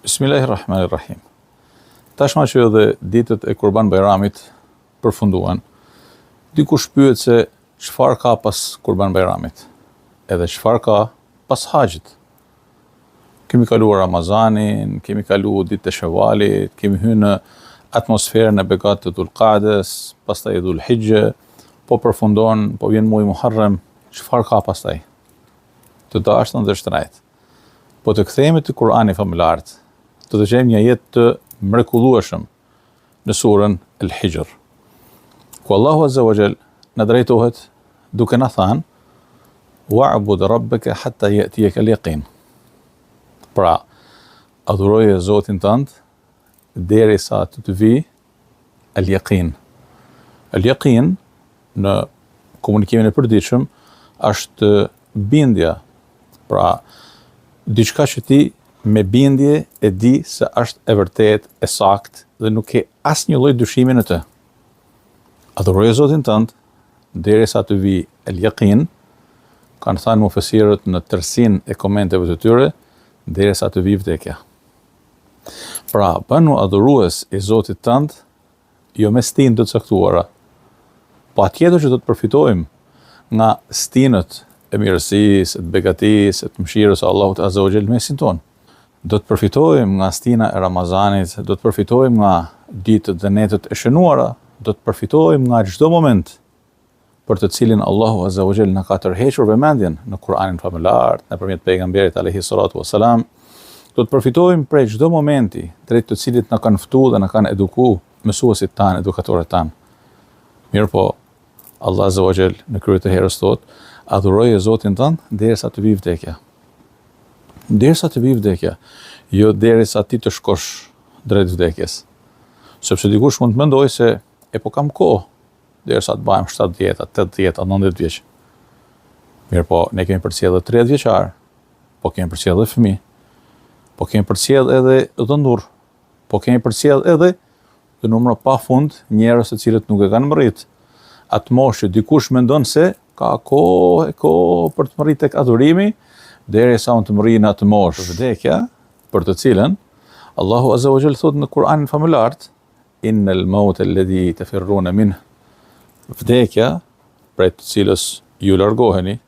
Bismillahirrahmanirrahim. Tashma që edhe ditët e Kurban Bayramit përfunduan, dikush pyet se çfarë ka pas Kurban Bayramit, edhe çfarë ka pas haxhit. Kemi kaluar Ramazanin, kemi kaluar ditët e Shevalit, kemi hyrë në atmosferën e begat të Dhul-Qa'des, pastaj Dhul-Hijja, po përfundon, po vjen muaji Muharram, çfarë ka pastaj? Të dashtën dhe shtrejt. Po të kthehemi te Kurani familart, të dëgjojmë një jetë të mrekullueshëm në surën El-Hijr, ku Allahu Azza wa Jall na drejtohet duke na thënë: "Wa'bud rabbaka hatta ya'tiyaka al-yaqin." Pra, adhuroje Zotin tënd derisa të vijë al-yaqin. Al-yaqin në komunikimin e përditshëm është bindja, pra diçka që ti me bindje e di se është e vërtet, e sakt dhe nuk ke asnjë lloj dyshimi në të. Adhuroje Zotin tënd derisa të vijë el-yaqin, kanë thënë mufesirët në tërsinë e komenteve të tyre, derisa të vijë vdekja. Pra, bënu adhurues i Zotit tënd jo me stinë të caktuara, po atjetër që do të përfitojmë nga stinët e mirësisë, të begatisë, të mëshirës së Allahut Azza wa Jall në mesin tonë. Do të përfitojmë nga stina e Ramazanit, do të përfitojmë nga ditët dhe netët e shënuara, do të përfitojmë nga çdo moment për të cilin Allahu Azza wa Jall na ka tërhequr vëmendjen në Kur'anin familjar, nëpërmjet pejgamberit alayhi salatu wassalam. Do të përfitojmë prej çdo momenti drejt të cilit na kanë ftuar dhe na kanë edukuar mësuesit tanë, edukatorët tanë. Mirpo Allah Azza wa Jall në krye të herës thotë: adhuroje Zotin tënd derisa të vijë vdekja. Derisa të vijë vdekja, jo derisa ti të shkosh drejt vdekjes. Sepse dikush mund të mendojë se po kam kohë derisa të bëjmë 70, 80, 90 vjeç. Mirpo ne kemi përcjellë 30 vjeçar, po kemi përcjellë fëmijë, po kemi përcjellë edhe dhëndur, po kemi përcjellë edhe në numra pafund njerëz të cilët nuk e kanë mbërrit atë moshë që dikush mendon se ka kohë për të mbërritur tek adhurimi, derisa unë të mërri në atë moshë vdekja, për të cilën Allahu Azza wa Jall thot në Kur'anin familart: "Innal mauta alladhi tafirruna minhu." Vdekja, prej të cilës ju largoheni,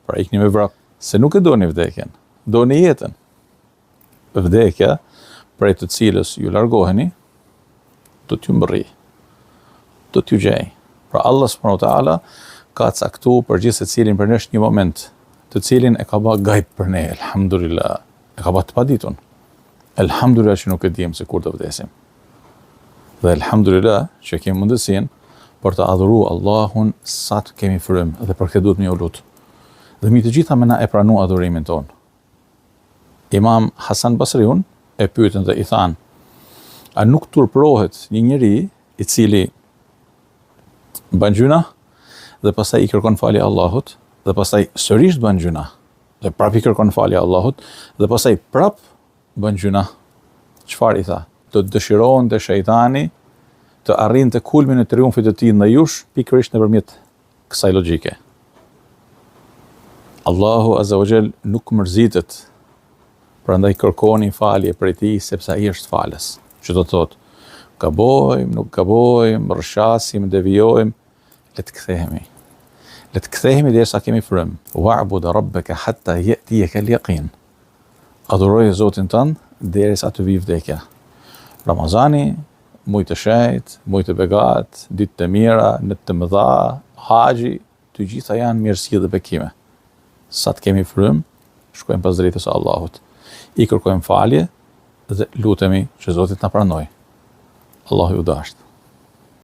pra ikni me vrap, se nuk e doni vdekjen, doni jetën. Vdekja, prej të cilës ju largoheni, do t'ju mbërri, do t'ju gjej. Pra Allah subhanahu wa ta'ala ka caktuar për gjithë secilin për nesh një moment, të cilin e ka bë gajb për ne, elhamdulillah, e ka bë të paditun. Elhamdulillah që nuk e dim se kur të vdesim. Dhe elhamdulillah që kemi mundësinë për të adhuruar Allahun sa të kemi frymë, dhe për këtë duhet me u lut. Dhe mi të gjitha me na e pranu adhurimin ton. Imam Hasan Basriun e pyetën dhe i thanë: a nuk turpërohet një njeri i cili bën gjuna dhe pastaj i kërkon falje Allahut, dhe pastaj sërish bën gjuna, dhe prap i kërkon falje Allahut, dhe pastaj prap bën gjuna? Çfarë i tha? Do të dëshiron të shejtani të arrinte kulmin e triumfit të tij ndaj jush pikërisht nëpërmjet kësaj logjike. Allahu Azza wa Jall nuk mërzitet, prandaj kërkoni falje prej tij sepse ai është falës. Që do të thotë, gabojmë, nuk gabojmë, rrshasim, devijojmë, le të kthehemi. Le të kthehemi derisa kemi frymë. Wa'bud rabbaka hatta ya'tiyaka al-yaqin. Adhuroje Zotin tënd derisa të vijë vdekja. Ramazani, muaj të shenjtë, muaj të begat, ditë të mira, natë të mëdha, haxhi, të gjitha janë mirësi dhe bekime. Sa të kemi frymë, shkojmë pas drejtës së Allahut. I kërkojmë falje dhe lutemi që Zoti të na pranojë. Allahu ju dashtë.